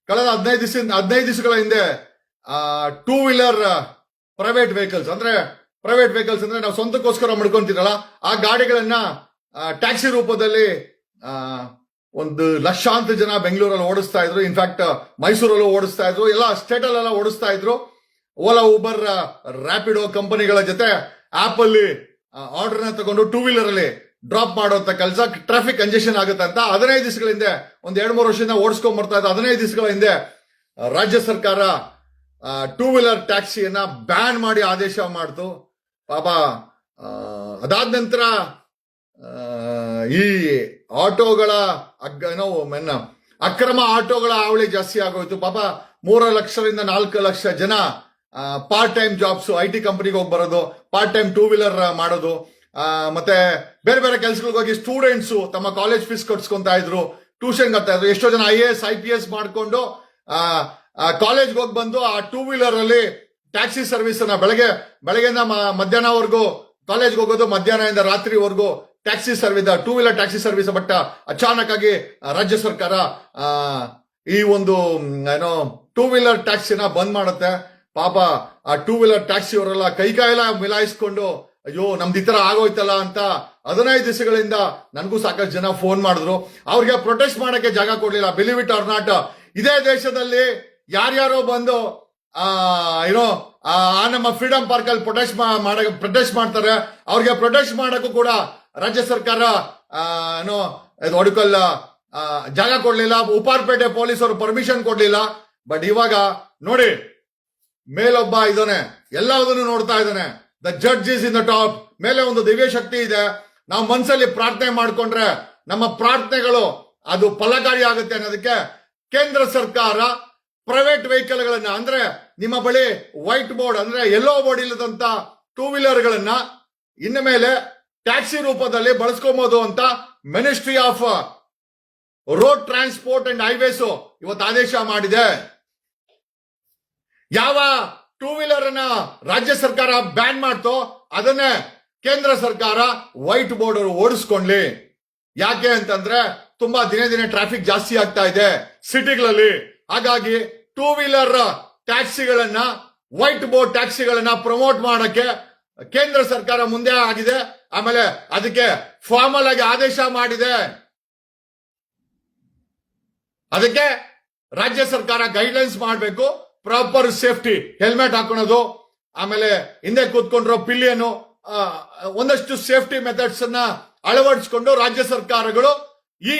ಕಳೆದ 15 ದಿವಸಗಳ ಹಿಂದೆ ಟೂ ವೀಲರ್ ಪ್ರೈವೇಟ್ ವೆಹಿಕಲ್ಸ್ ಅಂದ್ರೆ ನಾವು ಸ್ವಂತಕ್ಕೋಸ್ಕರ ಮಾಡ್ಕೊಂತೀರಲ್ಲ ಆ ಗಾಡಿಗಳನ್ನ ಟ್ಯಾಕ್ಸಿ ರೂಪದಲ್ಲಿ ಒಂದು ಲಕ್ಷಾಂತರ ಜನ ಬೆಂಗಳೂರಲ್ಲಿ ಓಡಿಸ್ತಾ ಇದ್ರು. ಇನ್ಫ್ಯಾಕ್ಟ್ ಮೈಸೂರಲ್ಲೂ ಓಡಿಸ್ತಾ ಇದ್ರು, ಎಲ್ಲ ಸ್ಟೇಟ್ ಅಲ್ಲೆಲ್ಲ ಓಡಿಸ್ತಾ ಇದ್ರು. ಓಲಾ, ಊಬರ್, ರ್ಯಾಪಿಡೋ ಕಂಪನಿಗಳ ಜೊತೆ ಆಪ್ ಅಲ್ಲಿ ಆರ್ಡರ್ನ ತಗೊಂಡು ಟೂ ವೀಲರ್ ಅಲ್ಲಿ ಡ್ರಾಪ್ ಮಾಡುವಂತ ಕೆಲಸ. ಟ್ರಾಫಿಕ್ ಕಂಜೆಷನ್ ಆಗುತ್ತೆ ಅಂತ 15 ದಿವಸಗಳ ಹಿಂದೆ, ಒಂದ್ 2-3 ವರ್ಷದಿಂದ ಓಡಿಸ್ಕೊಂಡ್ ಬರ್ತಾ ಇದ್ದ 15 ದಿವಸಗಳ ಹಿಂದೆ ರಾಜ್ಯ ಸರ್ಕಾರ ಟೂ ವೀಲರ್ ಟ್ಯಾಕ್ಸಿಯನ್ನ ಬ್ಯಾನ್ ಮಾಡಿ ಆದೇಶ ಮಾಡ್ತು. ಪಾಪ ಅದಾದ ನಂತರ ಈ ಆಟೋಗಳ ಅಕ್ರಮ ಆಟೋಗಳ ಹಾವಳಿ ಜಾಸ್ತಿ ಆಗೋಯ್ತು. ಪಾಪ 3 ಲಕ್ಷದಿಂದ 4 ಲಕ್ಷ ಜನ ಪಾರ್ಟ್ ಟೈಮ್ ಜಾಬ್ಸ್, IT ಕಂಪನಿಗೆ ಹೋಗಿ ಬರೋದು, ಪಾರ್ಟ್ ಟೈಮ್ ಟೂ ವೀಲರ್ ಮಾಡೋದು, ಮತ್ತೆ ಬೇರೆ ಬೇರೆ ಕೆಲಸಗಳಿಗೆ ಹೋಗಿ ಸ್ಟೂಡೆಂಟ್ಸ್ ತಮ್ಮ ಕಾಲೇಜ್ ಫೀಸ್ ಕಟ್ಸ್ಕೊಂತಾ ಇದ್ರು, ಟ್ಯೂಷನ್ ಕಟ್ತಾ ಇದ್ರು. ಎಷ್ಟೋ ಜನ IAS IPS ಮಾಡ್ಕೊಂಡು ಕಾಲೇಜ್ಗೆ ಹೋಗಿ ಬಂದು ಆ ಟೂ ವೀಲರ್ ಅಲ್ಲಿ ಟ್ಯಾಕ್ಸಿ ಸರ್ವಿಸ್ ಅನ್ನ ಬೆಳಗ್ಗೆಯಿಂದ ಮಧ್ಯಾಹ್ನವರೆಗೂ ಕಾಲೇಜ್ಗೆ ಹೋಗೋದು, ಮಧ್ಯಾಹ್ನದಿಂದ ರಾತ್ರಿವರೆಗೂ taxi service, two wheeler taxi service. But ಅಚಾನಕ್ ಆಗಿ ರಾಜ್ಯ ಸರ್ಕಾರ ಈ ಒಂದು ಟೂ ವೀಲರ್ ಟ್ಯಾಕ್ಸಿನ ಬಂದ್ ಮಾಡುತ್ತೆ. ಪಾಪ ಆ ಟೂ ವೀಲರ್ ಟ್ಯಾಕ್ಸಿ ಅವರೆಲ್ಲ ಕೈಕಾಯೆಲ್ಲ ಮಿಲಾಯಿಸ್ಕೊಂಡು ಅಯ್ಯೋ ನಮ್ದು ಈ ತರ ಆಗೋಯ್ತಲ್ಲ ಅಂತ 15 ದಿವಸಗಳಿಂದ ನನಗೂ ಸಾಕಷ್ಟು ಜನ ಫೋನ್ ಮಾಡಿದ್ರು. ಅವ್ರಿಗೆ ಪ್ರೊಟೆಸ್ಟ್ ಮಾಡಕ್ಕೆ ಜಾಗ ಕೊಡ್ಲಿಲ್ಲ. ಬಿಲೀವ್ ಇಟ್ ಆರ್ ನಾಟ್, ಇದೇ ದೇಶದಲ್ಲಿ ಯಾರ್ಯಾರೋ ಬಂದು ನಮ್ಮ ಫ್ರೀಡಂ ಪಾರ್ಕ್ ಅಲ್ಲಿ ಪ್ರೊಟೆಸ್ಟ್ ಮಾಡ್ತಾರೆ. ಅವ್ರಿಗೆ ಪ್ರೊಟೆಸ್ಟ್ ಮಾಡಕ್ಕೂ ಕೂಡ ರಾಜ್ಯ ಸರ್ಕಾರ ಒಡಕಲ್ಲ ಜಾಗ ಕೊಡ್ಲಿಲ್ಲ. ಉಪ್ಪಾರಪೇಟೆ ಪೊಲೀಸರು ಪರ್ಮಿಷನ್ ಕೊಡ್ಲಿಲ್ಲ. ಬಟ್ ಇವಾಗ ನೋಡಿ, ಮೇಲೊಬ್ಬ ಇದ್ದಾನೆ, ಎಲ್ಲದನ್ನು ನೋಡ್ತಾ ಇದ್ದಾನೆ. The judge is in the top. ಮೇಲೆ ಒಂದು ದಿವ್ಯ ಶಕ್ತಿ ಇದೆ. ನಾವು ಮನಸ್ಸಲ್ಲಿ ಪ್ರಾರ್ಥನೆ ಮಾಡ್ಕೊಂಡ್ರೆ ನಮ್ಮ ಪ್ರಾರ್ಥನೆಗಳು ಅದು ಫಲಕಾರಿ ಆಗುತ್ತೆ ಅನ್ನೋದಕ್ಕೆ ಕೇಂದ್ರ ಸರ್ಕಾರ ಪ್ರೈವೇಟ್ ವೆಹಿಕಲ್ಗಳನ್ನ, ಅಂದ್ರೆ ನಿಮ್ಮ ಬಳಿ ವೈಟ್ ಬೋರ್ಡ್ ಅಂದ್ರೆ ಯೆಲ್ಲೋ ಬೋರ್ಡ್ ಇಲ್ಲದಂತ ಟೂ ವೀಲರ್ ಗಳನ್ನ ಇನ್ನು ಮೇಲೆ ಟ್ಯಾಕ್ಸಿ ರೂಪದಲ್ಲಿ ಬಳಸ್ಕೋಬಹುದು ಅಂತ ministry of road transport and highways ಇವತ್ತು ಆದೇಶ ಮಾಡಿದೆ. ಯಾವ ಟೂ ವೀಲರ್ ಅನ್ನ ರಾಜ್ಯ ಸರ್ಕಾರ ಬ್ಯಾನ್ ಮಾಡ್ತೋ ಅದನ್ನೇ ಕೇಂದ್ರ ಸರ್ಕಾರ ವೈಟ್ ಬೋರ್ಡ್ ಓಡಿಸ್ಕೊಂಡ್ಲಿ. ಯಾಕೆ ಅಂತಂದ್ರೆ ತುಂಬಾ ದಿನೇ ಟ್ರಾಫಿಕ್ ಜಾಸ್ತಿ ಆಗ್ತಾ ಇದೆ ಸಿಟಿಗಳಲ್ಲಿ. ಹಾಗಾಗಿ ಟೂ ವೀಲರ್ ಟ್ಯಾಕ್ಸಿಗಳನ್ನ, ವೈಟ್ ಬೋರ್ಡ್ ಟ್ಯಾಕ್ಸಿಗಳನ್ನ ಪ್ರಮೋಟ್ ಮಾಡಕ್ಕೆ ಕೇಂದ್ರ ಸರ್ಕಾರ ಮುಂದೆ ಆಗಿದೆ. ಆಮೇಲೆ ಅದಕ್ಕೆ ಫಾರ್ಮಲ್ ಆಗಿ ಆದೇಶ ಮಾಡಿದೆ. ಅದಕ್ಕೆ ರಾಜ್ಯ ಸರ್ಕಾರ ಗೈಡ್ಲೈನ್ಸ್ ಮಾಡಬೇಕು. ಪ್ರಾಪರ್ ಸೇಫ್ಟಿ, ಹೆಲ್ಮೆಟ್ ಹಾಕೊಳ್ಳೋದು, ಆಮೇಲೆ ಹಿಂದೆ ಕೂತ್ಕೊಂಡ್ರೋ ಪಿಲಿಯನು, ಒಂದಷ್ಟು ಸೇಫ್ಟಿ ಮೆಥಡ್ಸ್ ಅನ್ನ ಅಳವಡಿಸಿಕೊಂಡು ರಾಜ್ಯ ಸರ್ಕಾರಗಳು ಈ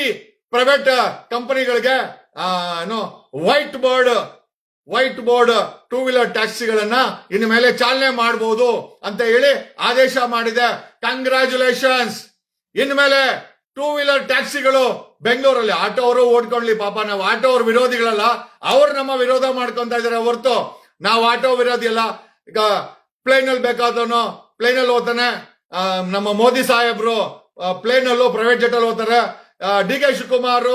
ಪ್ರೈವೇಟ್ ಕಂಪನಿಗಳಿಗೆ ವೈಟ್ ಬೋರ್ಡ್ ಟೂ ವೀಲರ್ ಟ್ಯಾಕ್ಸಿಗಳನ್ನ ಇನ್ನು ಮೇಲೆ ಚಾಲನೆ ಮಾಡಬಹುದು ಅಂತ ಹೇಳಿ ಆದೇಶ ಮಾಡಿದೆ. ಕಂಗ್ರಾಚುಲೇಷನ್ಸ್. ಇನ್ನು ಮೇಲೆ ಟೂ ವೀಲರ್ ಟ್ಯಾಕ್ಸಿಗಳು ಬೆಂಗಳೂರಲ್ಲಿ ಆಟೋ ಅವರು ಓಡ್ಕೊಂಡ್ಲಿ. ಪಾಪ ನಾವು ಆಟೋ ಅವ್ರ ವಿರೋಧಿಗಳಲ್ಲ, ಅವ್ರು ನಮ್ಮ ವಿರೋಧ ಮಾಡ್ಕೊಂತ ಇದಾರೆ ಹೊರತು ನಾವು ಆಟೋ ವಿರೋಧಿ ಅಲ್ಲ. ಈಗ ಪ್ಲೇನ್ ಅಲ್ಲಿ ಬೇಕಾದವನು ಪ್ಲೇನ್ ಅಲ್ಲಿ ಹೋಗ್ತಾನೆ. ನಮ್ಮ ಮೋದಿ ಸಾಹೇಬ್ರು ಪ್ಲೇನ್ ಅಲ್ಲೂ ಪ್ರೈವೇಟ್ ಜೆಟ್ ಅಲ್ಲಿ ಹೋಗ್ತಾರೆ. DK ಶಿವಕುಮಾರ್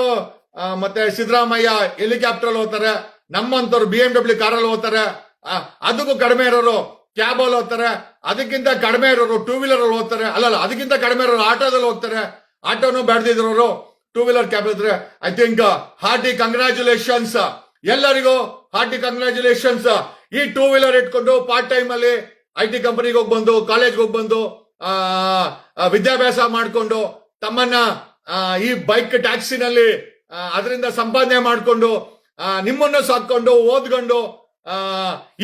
ಮತ್ತೆ ಸಿದ್ದರಾಮಯ್ಯ ಹೆಲಿಕಾಪ್ಟರ್ ಅಲ್ಲಿ ಹೋಗ್ತಾರೆ. ನಮ್ಮಂತವ್ರು BMW ಕಾರಲ್ಲಿ ಹೋಗ್ತಾರೆ. ಅದಕ್ಕೂ ಕಡಿಮೆ ಇರೋರು ಕ್ಯಾಬ್ ಅಲ್ಲಿ ಹೋಗ್ತಾರೆ. ಅದಕ್ಕಿಂತ ಕಡಿಮೆ ಇರೋರು ಟೂ ವೀಲರ್ ಅಲ್ಲಿ ಹೋಗ್ತಾರೆ. ಅಲ್ಲಲ್ಲ, ಅದಕ್ಕಿಂತ ಕಡಿಮೆ ಇರೋರು ಆಟೋದಲ್ಲಿ ಹೋಗ್ತಾರೆ. ಆಟೋನು ಬ್ಯಾಡ್ದಿದ್ರು ಟೂ ವೀಲರ್ ಕ್ಯಾಬ್ ಇದ್ರೆ. ಐ ಥಿಂಕ್ ಹಾರ್ಟಿ ಕಂಗ್ರಾಚುಲೇಷನ್ಸ್ ಎಲ್ಲರಿಗೂ, ಹಾರ್ಟಿ ಕಂಗ್ರಾಚುಲೇಷನ್ಸ್. ಈ ಟೂ ವೀಲರ್ ಇಟ್ಕೊಂಡು ಪಾರ್ಟ್ ಟೈಮ್ ಅಲ್ಲಿ IT ಕಂಪನಿಗೆ ಹೋಗಿ ಬಂದು, ಕಾಲೇಜ್ಗೆ ಹೋಗಿ ಬಂದು ವಿದ್ಯಾಭ್ಯಾಸ ಮಾಡಿಕೊಂಡು ತಮ್ಮನ್ನ ಈ ಬೈಕ್ ಟ್ಯಾಕ್ಸಿನಲ್ಲಿ ಅದರಿಂದ ಸಂಪಾದನೆ ಮಾಡಿಕೊಂಡು ನಿಮ್ಮನ್ನು ಸಾಕೊಂಡು ಓದ್ಕೊಂಡು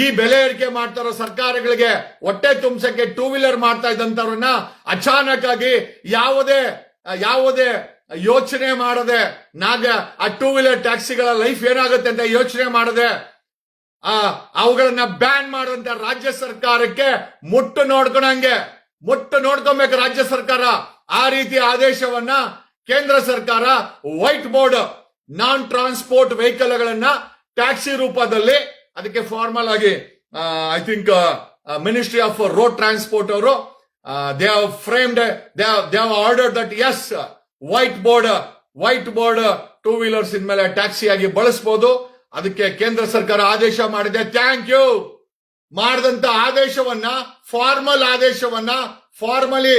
ಈ ಬೆಲೆ ಏರಿಕೆ ಮಾಡ್ತಾರೋ ಸರ್ಕಾರಗಳಿಗೆ ಹೊಟ್ಟೆ ತುಂಬಸಕ್ಕೆ ಟೂ ವೀಲರ್ ಮಾಡ್ತಾ ಇದ್ದಂತವ್ರನ್ನ ಅಚಾನಕ್ ಆಗಿ ಯಾವುದೇ ಯೋಚನೆ ಮಾಡದೆ ಆ ಟೂ ವೀಲರ್ ಟ್ಯಾಕ್ಸಿಗಳ ಲೈಫ್ ಏನಾಗುತ್ತೆ ಅಂತ ಯೋಚನೆ ಮಾಡದೆ ಅವುಗಳನ್ನ ಬ್ಯಾನ್ ಮಾಡುವಂತ ರಾಜ್ಯ ಸರ್ಕಾರಕ್ಕೆ ಮುಟ್ಟು ನೋಡ್ಕೊಬೇಕು ರಾಜ್ಯ ಸರ್ಕಾರ. ಆ ರೀತಿಯ ಆದೇಶವನ್ನ ಕೇಂದ್ರ ಸರ್ಕಾರ ವೈಟ್ ಬೋರ್ಡ್ ನಾನ್ ಟ್ರಾನ್ಸ್ಪೋರ್ಟ್ ವೆಹಿಕಲ್ಗಳನ್ನ ಟ್ಯಾಕ್ಸಿ ರೂಪದಲ್ಲಿ ಅದಕ್ಕೆ ಫಾರ್ಮಲ್ ಆಗಿ I think ministry of road transport ಅವರು they have framed, they have ordered that as white board two wheelers ಇನ್ಮೇಲೆ ಟ್ಯಾಕ್ಸಿ ಆಗಿ ಬಳಸಬಹುದು. ಅದಕ್ಕೆ ಕೇಂದ್ರ ಸರ್ಕಾರ ಆದೇಶ ಮಾಡಿದೆ. Thank you. ಮಾಡಿದಂತ ಆದೇಶವನ್ನ ಫಾರ್ಮಲಿ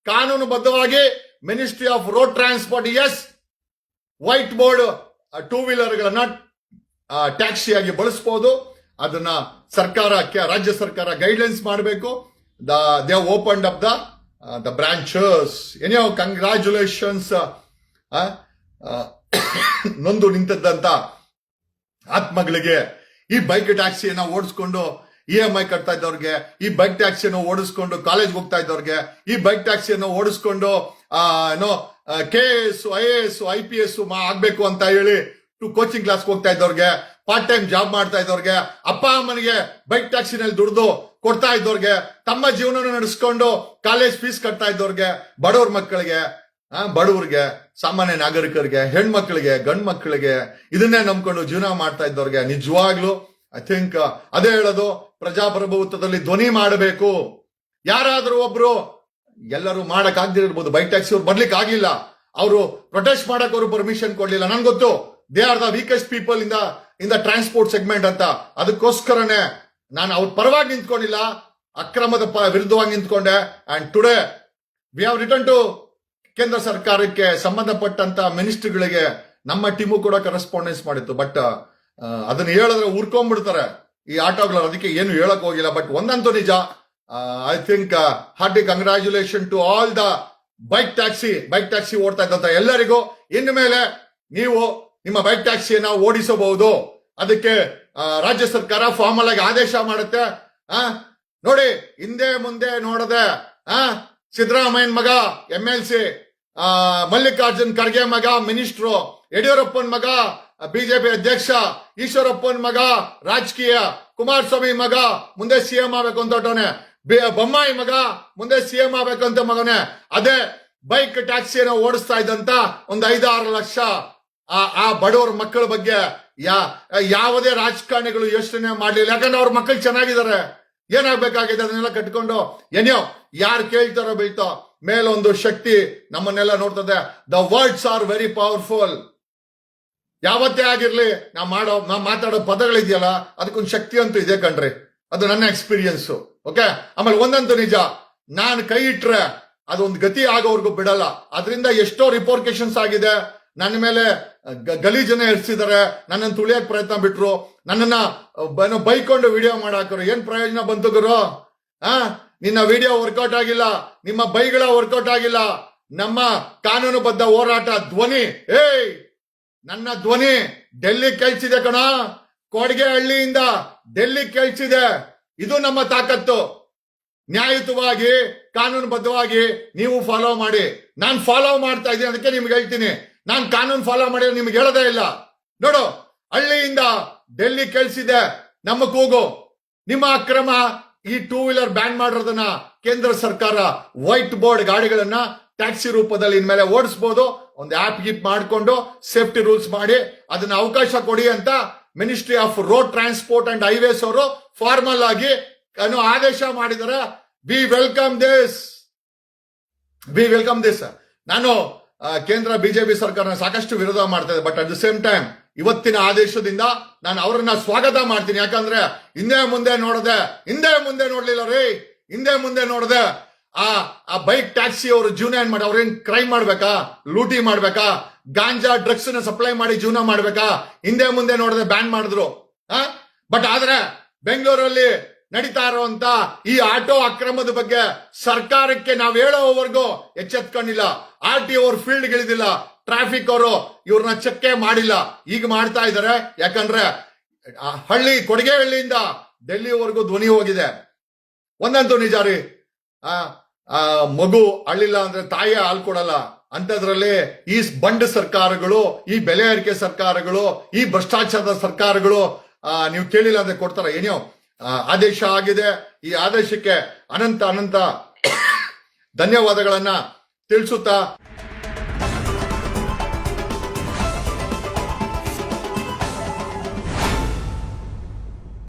ಕಾನೂನುಬದ್ಧವಾಗಿ ministry of road transport as white board two ವೀಲರ್ಗಳನ್ನ ಟ್ಯಾಕ್ಸಿಯಾಗಿ ಬಳಸಬಹುದು. ಅದನ್ನ ಸರ್ಕಾರಕ್ಕೆ ರಾಜ್ಯ ಸರ್ಕಾರ ಗೈಡ್ಲೈನ್ಸ್ ಮಾಡಬೇಕು. They opened up the branches. ಎನಿಯೋ congratulations. ನೊಂದು ನಿಂತದ್ದಂತ ಆತ್ಮಗಳಿಗೆ, ಈ ಬೈಕ್ ಟ್ಯಾಕ್ಸಿಯನ್ನ ಓಡಿಸ್ಕೊಂಡು EMI ಕಟ್ತಾ ಇದ್ದವ್ರಿಗೆ, ಈ ಬೈಕ್ ಟ್ಯಾಕ್ಸಿಯನ್ನು ಓಡಿಸ್ಕೊಂಡು ಕಾಲೇಜ್ ಹೋಗ್ತಾ ಇದ್ದವ್ರಿಗೆ, ಈ ಬೈಕ್ ಟ್ಯಾಕ್ಸಿಯನ್ನು ಓಡಿಸ್ಕೊಂಡು KS IAS IPS ಆಗ್ಬೇಕು ಅಂತ ಹೇಳಿ ಕೋಚಿಂಗ್ ಕ್ಲಾಸ್ ಹೋಗ್ತಾ ಇದ್ದವ್ರಿಗೆ, ಪಾರ್ಟ್ ಟೈಮ್ ಜಾಬ್ ಮಾಡ್ತಾ ಇದ್ದವ್ರಿಗೆ, ಅಪ್ಪ ಅಮ್ಮನಿಗೆ ಬೈಕ್ ಟ್ಯಾಕ್ಸಿನಲ್ಲಿ ದುಡ್ದು ಕೊಡ್ತಾ ಇದ್ದವ್ರಿಗೆ, ತಮ್ಮ ಜೀವನ ನಡೆಸ್ಕೊಂಡು ಕಾಲೇಜ್ ಫೀಸ್ ಕಟ್ತಾ ಇದ್ದವ್ರಿಗೆ, ಬಡವ್ರ ಮಕ್ಕಳಿಗೆ, ಬಡವ್ರಿಗೆ, ಸಾಮಾನ್ಯ ನಾಗರಿಕರಿಗೆ, ಹೆಣ್ಮಕ್ಳಿಗೆ, ಗಂಡ್ ಮಕ್ಕಳಿಗೆ, ಇದನ್ನೇ ನಂಬ್ಕೊಂಡು ಜೀವನ ಮಾಡ್ತಾ ಇದ್ದವ್ರಿಗೆ ನಿಜವಾಗ್ಲು ಐ ಥಿಂಕ್ ಅದೇ ಹೇಳೋದು, ಪ್ರಜಾಪ್ರಭುತ್ವದಲ್ಲಿ ಧ್ವನಿ ಮಾಡಬೇಕು. ಯಾರಾದ್ರೂ ಒಬ್ರು, ಎಲ್ಲರೂ ಮಾಡಕ್ ಆಗದಿರ್ಬೋದು, ಬೈಕ್ ಟ್ಯಾಕ್ಸಿ ಅವ್ರು ಬರ್ಲಿಕ್ಕೆ ಆಗಿಲ್ಲ, ಅವರು ಪ್ರೊಟೆಸ್ಟ್ ಮಾಡಕ್ ಅವರು ಪರ್ಮಿಷನ್ ಕೊಡ್ಲಿಲ್ಲ. ನನ್ಗೆ ಗೊತ್ತು, they are the weakest people in the transport segment ಅಂತ. ಅದಕ್ಕೋಸ್ಕರನೇ ನಾನು ಅವ್ರ ಪರವಾಗಿ ನಿಂತ್ಕೊಂಡಿಲ್ಲ, ಅಕ್ರಮದ ವಿರುದ್ಧವಾಗಿ ನಿಂತ್ಕೊಂಡೆ. And today we have return to ಕೇಂದ್ರ ಸರ್ಕಾರಕ್ಕೆ ಸಂಬಂಧಪಟ್ಟಂತ ಮಿನಿಸ್ಟ್ರಿಗಳಿಗೆ ನಮ್ಮ ಟೀಮು ಕೂಡ ಕರೆಸ್ಪಾಂಡೆನ್ಸ್ ಮಾಡಿತ್ತು. ಬಟ್ ಅದನ್ನ ಹೇಳಿದ್ರೆ ಉರ್ಕೊಂಡ್ಬಿಡ್ತಾರೆ ಈ ಆಟೋಗಳು, ಅದಕ್ಕೆ ಏನು ಹೇಳಕ್ ಹೋಗಿಲ್ಲ. ಬಟ್ ಒಂದಂತೂ ನಿಜ, I think hearty congratulation to all the bike taxi ಓಡ್ತಾ ಇದ್ದಂತ ಎಲ್ಲರಿಗೂ. ಇನ್ನು ಮೇಲೆ ನೀವು ನಿಮ್ಮ ಬೈಕ್ ಟ್ಯಾಕ್ಸಿಯನ್ನ ಓಡಿಸಬಹುದು. ಅದಕ್ಕೆ ರಾಜ್ಯ ಸರ್ಕಾರ ಫಾರ್ಮಲ್ ಆಗಿ ಆದೇಶ ಮಾಡುತ್ತೆ. ನೋಡಿ, ಹಿಂದೆ ಮುಂದೆ ನೋಡದೆ ಸಿದ್ದರಾಮಯ್ಯನ ಮಗ MLC, ಮಲ್ಲಿಕಾರ್ಜುನ್ ಖರ್ಗೆ ಮಗ ಮಿನಿಸ್ಟ್ರು, ಯಡಿಯೂರಪ್ಪನ ಮಗ ಬಿಜೆಪಿ ಅಧ್ಯಕ್ಷ, ಈಶ್ವರಪ್ಪನ ಮಗ ರಾಜಕೀಯ, ಕುಮಾರಸ್ವಾಮಿ ಮಗ ಮುಂದೆ CM ಆಗ್ಬೇಕು ಅಂತ ಹೊಟ್ಟವನೆ, ಬೊಮ್ಮಾಯಿ ಮಗ ಮುಂದೆ CM ಆಗ್ಬೇಕು ಅಂತ ಮಗನೇ. ಅದೇ ಬೈಕ್ ಟ್ಯಾಕ್ಸಿಯನ್ನು ಓಡಿಸ್ತಾ ಇದ್ದಂತ ಒಂದು 5-6 ಲಕ್ಷ ಆ ಬಡವರ ಮಕ್ಕಳ ಬಗ್ಗೆ ಯಾವುದೇ ರಾಜಕಾರಣಿಗಳು ಯೋಚನೆ ಮಾಡ್ಲಿಲ್ಲ. ಯಾಕಂದ್ರೆ ಅವ್ರ ಮಕ್ಕಳು ಚೆನ್ನಾಗಿದ್ದಾರೆ, ಏನಾಗ್ಬೇಕಾಗಿದೆ ಅದನ್ನೆಲ್ಲ ಕಟ್ಕೊಂಡು ಏನೋ ಯಾರು ಕೇಳ್ತಾರೋ ಬೀಳ್ತೋ, ಮೇಲೊಂದು ಶಕ್ತಿ ನಮ್ಮನ್ನೆಲ್ಲ ನೋಡ್ತದೆ. The words are very powerful. ಯಾವತ್ತೇ ಆಗಿರ್ಲಿ, ನಾ ಮಾತಾಡೋ ಪದಗಳಿದೆಯಲ್ಲ, ಅದಕ್ಕೊಂದು ಶಕ್ತಿ ಅಂತೂ ಇದೆ ಕಣ್ರಿ. ಅದು ನನ್ನ ಎಕ್ಸ್ಪೀರಿಯನ್ಸ್. ಓಕೆ, ಆಮೇಲೆ ಒಂದಂತೂ ನಿಜ, ನಾನು ಕೈ ಇಟ್ರೆ ಅದೊಂದು ಗತಿ ಆಗೋವರೆಗೂ ಬಿಡಲ್ಲ. ಅದರಿಂದ ಎಷ್ಟೋ ರಿಪೋರ್ಕೇಶನ್ಸ್ ಆಗಿದೆ. ನನ್ನ ಮೇಲೆ ಗಲೀಜನ್ನ ಎರ್ಸಿದ್ದಾರೆ, ನನ್ನನ್ನು ತುಳಿಯಕ್ ಪ್ರಯತ್ನ ಬಿಟ್ರು, ನನ್ನನ್ನ ಬೈಕೊಂಡು ವಿಡಿಯೋ ಮಾಡಾಕರು. ಏನ್ ಪ್ರಯೋಜನ ಬಂತು ಗುರು? ನಿನ್ನ ವಿಡಿಯೋ ವರ್ಕೌಟ್ ಆಗಿಲ್ಲ, ನಿಮ್ಮ ಬೈಗಳ ವರ್ಕೌಟ್ ಆಗಿಲ್ಲ. ನಮ್ಮ ಕಾನೂನುಬದ್ಧ ಹೋರಾಟ ಧ್ವನಿ, ನನ್ನ ಧ್ವನಿ ಡೆಲ್ಲಿ ಕೇಳಿಸಿದೆ ಕಣ. ಕೊಡ್ಗೆಹಳ್ಳಿಯಿಂದ ಡೆಲ್ಲಿ ಕೇಳಿಸಿದೆ. ಇದು ನಮ್ಮ ತಾಕತ್ತು. ನ್ಯಾಯಯುತವಾಗಿ, ಕಾನೂನುಬದ್ಧವಾಗಿ ನೀವು ಫಾಲೋ ಮಾಡಿ. ನಾನು ಫಾಲೋ ಮಾಡ್ತಾ ಇದ್ದೀನಿ, ಅದಕ್ಕೆ ನಿಮ್ಗೆ ಹೇಳ್ತೀನಿ. ನಾನು ಕಾನೂನು ಫಾಲೋ ಮಾಡಿದ್ರೆ ನಿಮ್ಗೆ ಹೇಳೋದೇ ಇಲ್ಲ. ನೋಡು, ಹಳ್ಳಿಯಿಂದ ಡೆಲ್ಲಿ ಕೇಳಿಸಿದೆ ನಮ್ಮ ಕೂಗು. ನಿಮ್ಮ ಅಕ್ರಮ ಈ 2 ವೀಲರ್ ಬ್ಯಾನ್ ಮಾಡಿರೋದನ್ನ ಕೇಂದ್ರ ಸರ್ಕಾರ ವೈಟ್ ಬೋರ್ಡ್ ಗಾಡಿಗಳನ್ನ ಟ್ಯಾಕ್ಸಿ ರೂಪದಲ್ಲಿ ಇನ್ಮೇಲೆ ಓಡಿಸಬಹುದು. ಒಂದು ಆಪ್ ಗಿಪ್ ಮಾಡಿಕೊಂಡು ಸೇಫ್ಟಿ ರೂಲ್ಸ್ ಮಾಡಿ ಅದನ್ನ ಅವಕಾಶ ಕೊಡಿ ಅಂತ ministry of road transport and highways ಅವರು ಫಾರ್ಮಲ್ ಆಗಿ ಆದೇಶ ಮಾಡಿದ್ದಾರೆ. V welcome this. ನಾನು ಕೇಂದ್ರ ಬಿಜೆಪಿ ಸರ್ಕಾರ ಸಾಕಷ್ಟು ವಿರೋಧ ಮಾಡ್ತಾ ಇದೆ. But at the same time ಇವತ್ತಿನ ಆದೇಶದಿಂದ ನಾನು ಅವರನ್ನ ಸ್ವಾಗತ ಮಾಡ್ತೀನಿ. ಯಾಕಂದ್ರೆ ಹಿಂದೆ ಮುಂದೆ ನೋಡ್ಲಿಲ್ಲ ರೀ. ಹಿಂದೆ ಮುಂದೆ ನೋಡದೆ ಆ ಬೈಕ್ ಟ್ಯಾಕ್ಸಿ ಅವರು ಜೀವನ ಏನ್ ಮಾಡಿ, ಅವ್ರೇನ್ ಕ್ರೈಮ್ ಮಾಡ್ಬೇಕಾ, ಲೂಟಿ ಮಾಡ್ಬೇಕಾ, ಗಾಂಜಾ ಡ್ರಗ್ಸ್ ನ ಸಪ್ಲೈ ಮಾಡಿ ಜೀವನ ಮಾಡ್ಬೇಕಾ? ಹಿಂದೆ ಮುಂದೆ ನೋಡದೆ ಬ್ಯಾನ್ ಮಾಡಿದ್ರು. ಬಟ್ ಆದ್ರೆ ಬೆಂಗಳೂರಲ್ಲಿ ನಡೀತಾ ಇರುವಂತ ಈ ಆಟೋ ಅಕ್ರಮದ ಬಗ್ಗೆ ಸರ್ಕಾರಕ್ಕೆ ನಾವ್ ಹೇಳೋವರೆಗೂ ಎಚ್ಚೆತ್ಕೊಂಡಿಲ್ಲ. RTO ಅವ್ರ ಫೀಲ್ಡ್ ಗಿಳಿದಿಲ್ಲ, ಟ್ರಾಫಿಕ್ ಅವರು ಇವ್ರನ್ನ ಚೆಕ್ ಮಾಡಿಲ್ಲ. ಈಗ ಮಾಡ್ತಾ ಇದಾರೆ. ಯಾಕಂದ್ರೆ ಕೊಡಗೆಹಳ್ಳಿಯಿಂದ ಡೆಲ್ಲಿವರೆಗೂ ಧ್ವನಿ ಹೋಗಿದೆ. ಒಂದಂತೂ ನಿಜ ರೀ, ಮಗು ಅಳ್ಳಿಲ್ಲ ಅಂದ್ರೆ ತಾಯಿಯ ಹಾಲು ಕೊಡಲ್ಲ. ಅಂತದ್ರಲ್ಲಿ ಈ ಬಂಡ್ ಸರ್ಕಾರಗಳು, ಈ ಬೆಲೆ ಏರಿಕೆ ಸರ್ಕಾರಗಳು, ಈ ಭ್ರಷ್ಟಾಚಾರದ ಸರ್ಕಾರಗಳು ನೀವು ಕೇಳಿಲ್ಲ ಅಂದ್ರೆ ಕೊಡ್ತಾರ. ಏನೋ ಆದೇಶ ಆಗಿದೆ. ಈ ಆದೇಶಕ್ಕೆ ಅನಂತ ಧನ್ಯವಾದಗಳನ್ನ ತಿಳಿಸುತ್ತಾ